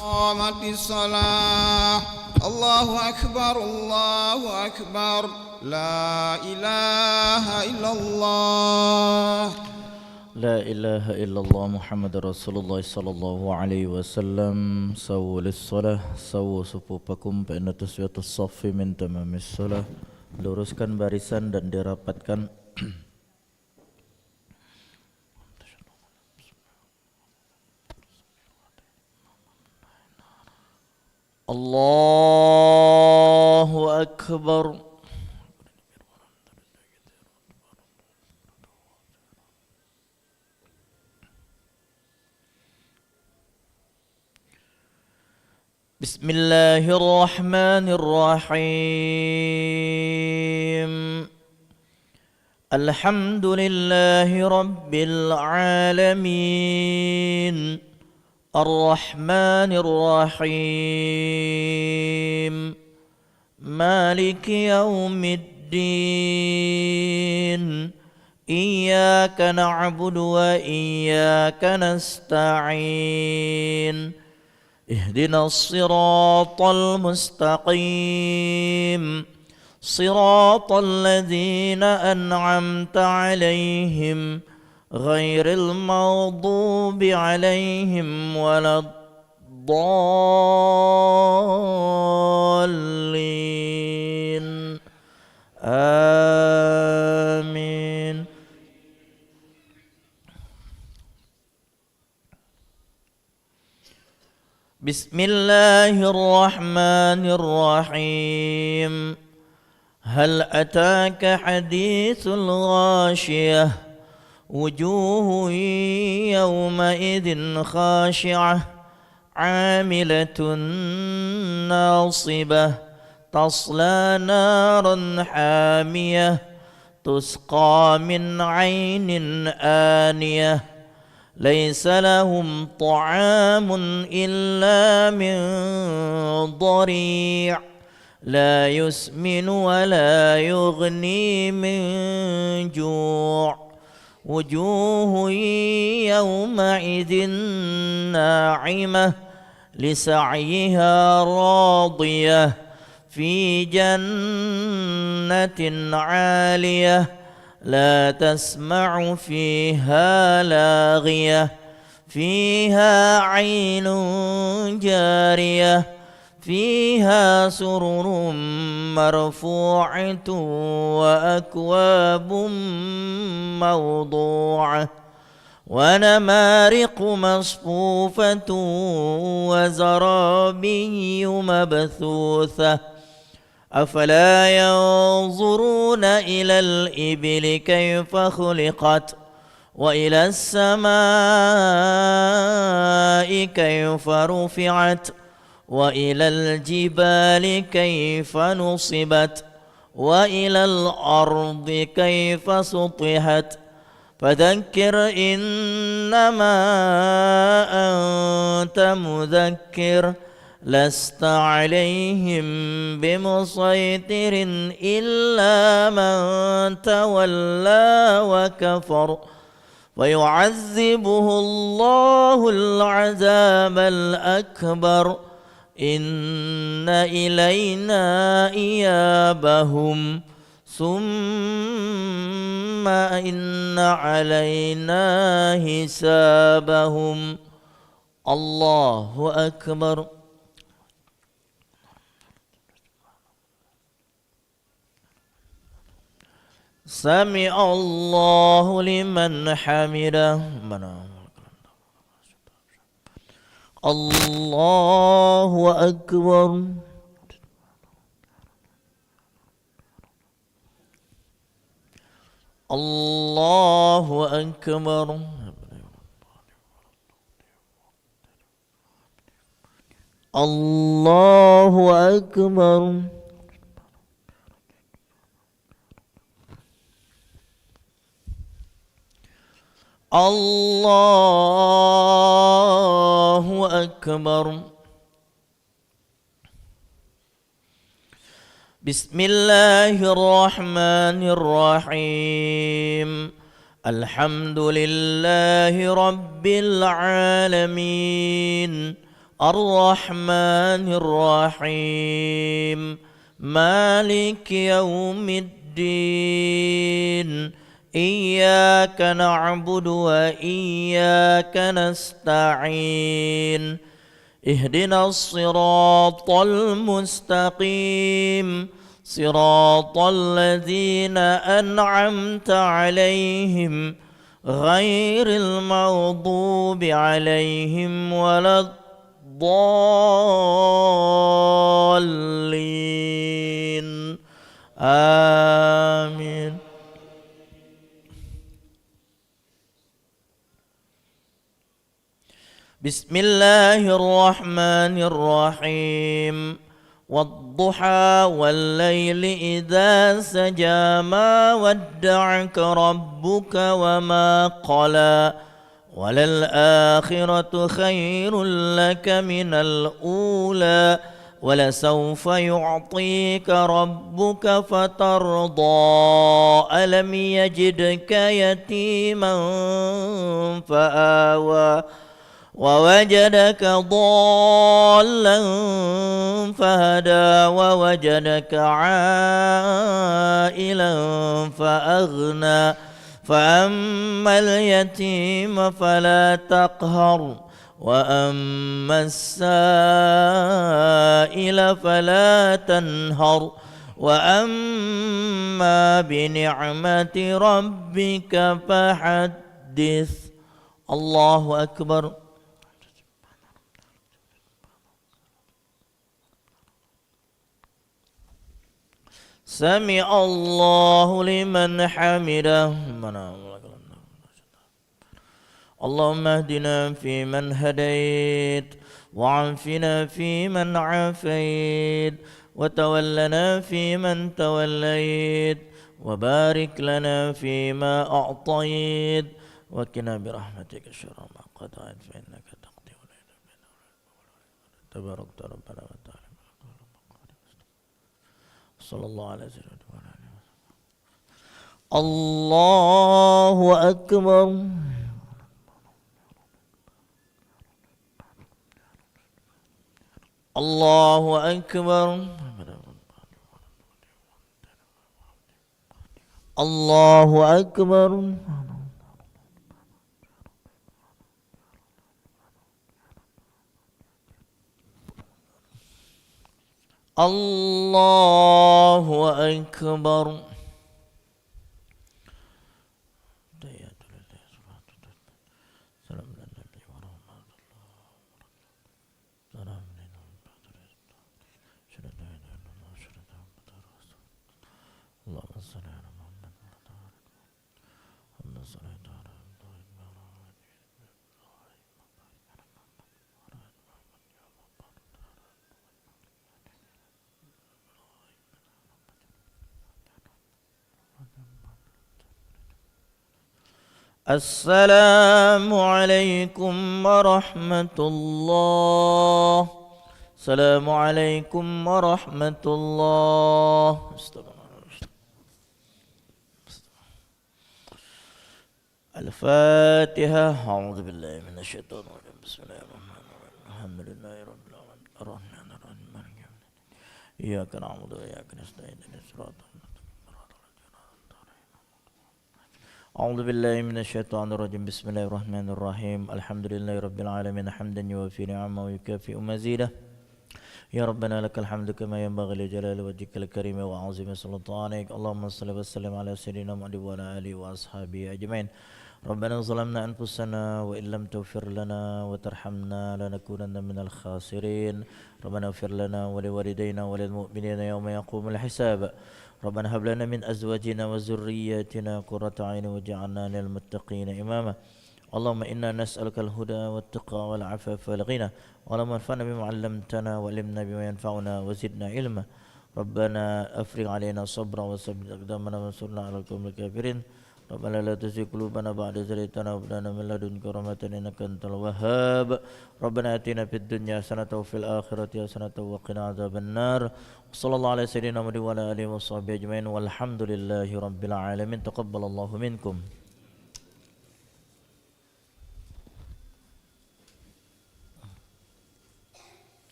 قامت الصلاة الله أكبر الله أكبر لا إله إلا الله لا إله إلا الله محمد رسول الله صلى الله عليه وسلم سووا للصلاة سووا صفوفكم فإن تسوية الصف من تمام الصلاة. Luruskan barisan dan dirapatkan. Allahu Akbar. Bismillahirrahmanirrahim. Alhamdulillahi rabbil alamin. Ar-Rahmanir Rahim. Maliki yaumiddin. Iyyaka na'budu wa iyyaka nasta'in. اهدنا الصراط المستقيم صراط الذين أنعمت عليهم غير المغضوب عليهم ولا الضالين آمين. بسم الله الرحمن الرحيم. هل أتاك حديث الغاشية وجوه يومئذ خاشعة عاملة ناصبة تصلى نارا حامية تسقى من عين آنية ليس لهم طعام إلا من ضريع لا يسمن ولا يغني من جوع وجوه يومئذ ناعمة لسعيها راضية في جنة عالية لا تسمع فيها لاغية فيها عين جارية فيها سرر مرفوعة وأكواب موضوعة ونمارق مصفوفة وزرابي مبثوثة أفلا ينظرون إلى الإبل كيف خلقت وإلى السماء كيف رفعت وإلى الجبال كيف نصبت وإلى الأرض كيف سطحت فذكر إنما أنت مذكر لست عليهم بمسيطر إلا من تولى وكفر ويعذبه الله العذاب الأكبر إن إلينا إيابهم ثم إن علينا حسابهم. الله أكبر. سمع الله لمن حمده. الله أكبر. الله أكبر. الله أكبر. الله أكبر. بسم الله الرحمن الرحيم. الحمد لله رب العالمين الرحمن الرحيم مالك يوم الدين إياك نعبد وإياك نستعين اهدنا الصراط المستقيم صراط الذين أنعمت عليهم غير المغضوب عليهم ولا الضالين آمين. بسم الله الرحمن الرحيم والضحى والليل إذا سجى ما ودعك ربك وما قلى وللآخرة خير لك من الأولى ولسوف يعطيك ربك فترضى ألم يجدك يتيما فآوى ووجدك ضالا فهدى ووجدك عائلا فأغنى فأما اليتيم فلا تقهر وأما السائل فلا تنهر وأما بنعمة ربك فحدث. الله أكبر. سمع الله لمن حمده. اللهم اهدنا فيمن هديت وعافنا فيمن عافيت وتولنا فيمن توليت وبارك لنا فيما أعطيت وقنا برحمتك شر ما قضيت فإنك تقضي ولا يقضى تبارك ربنا وتعالى. صلى الله عليه وسلم. الله أكبر. الله أكبر. الله أكبر. الله أكبر. السلام عليكم ورحمة الله. السلام عليكم ورحمة الله. الفاتحة. أعوذ بالله من الشيطان الرجيم. بسم الله الرحمن الرحيم. الحمد لله رب العالمين الرحمن الرحيم مالك يوم الدين إياك نعبد وإياك نستعين اهدنا الصراط أعوذ بالله من الشيطان الرجيم. بسم الله الرحمن الرحيم. الحمد لله رب العالمين حمدا يوفي نعمه ويكافئ مزيده. يا ربنا لك الحمد كما ينبغي لجلال وجهك الكريم وعظيم سلطانك. اللهم صل وسلم على سيدنا محمد وعلى آله وأصحابه أجمعين. ربنا ظلمنا أنفسنا وإن لم تغفر لنا وترحمنا لنكونن من الخاسرين. ربنا اغفر لنا ولوالدينا وللمؤمنين يوم يقوم الحساب. ربنا هب لنا من أزواجنا وذرياتنا قرة أعين واجعلنا للمتقين إماما. اللهم إنا نسألك الهدى والتقى والعفاف والغنى. اللهم انفعنا بما علمتنا وعلمنا بما ينفعنا وزدنا علما. ربنا أفرغ علينا صبرا وثبت أقدامنا وانصرنا على القوم الكافرين. ربنا لا تزغ قلوبنا بعد إذ هديتنا وهب لنا من لدنك رحمة إنك أنت الوهاب. ربنا آتنا في الدنيا حسنة وفي الآخرة حسنة وقنا عذاب النار. وصلى الله على سيدنا محمد وعلى آله وصحبه أجمعين والحمد لله رب العالمين. تقبل الله منكم.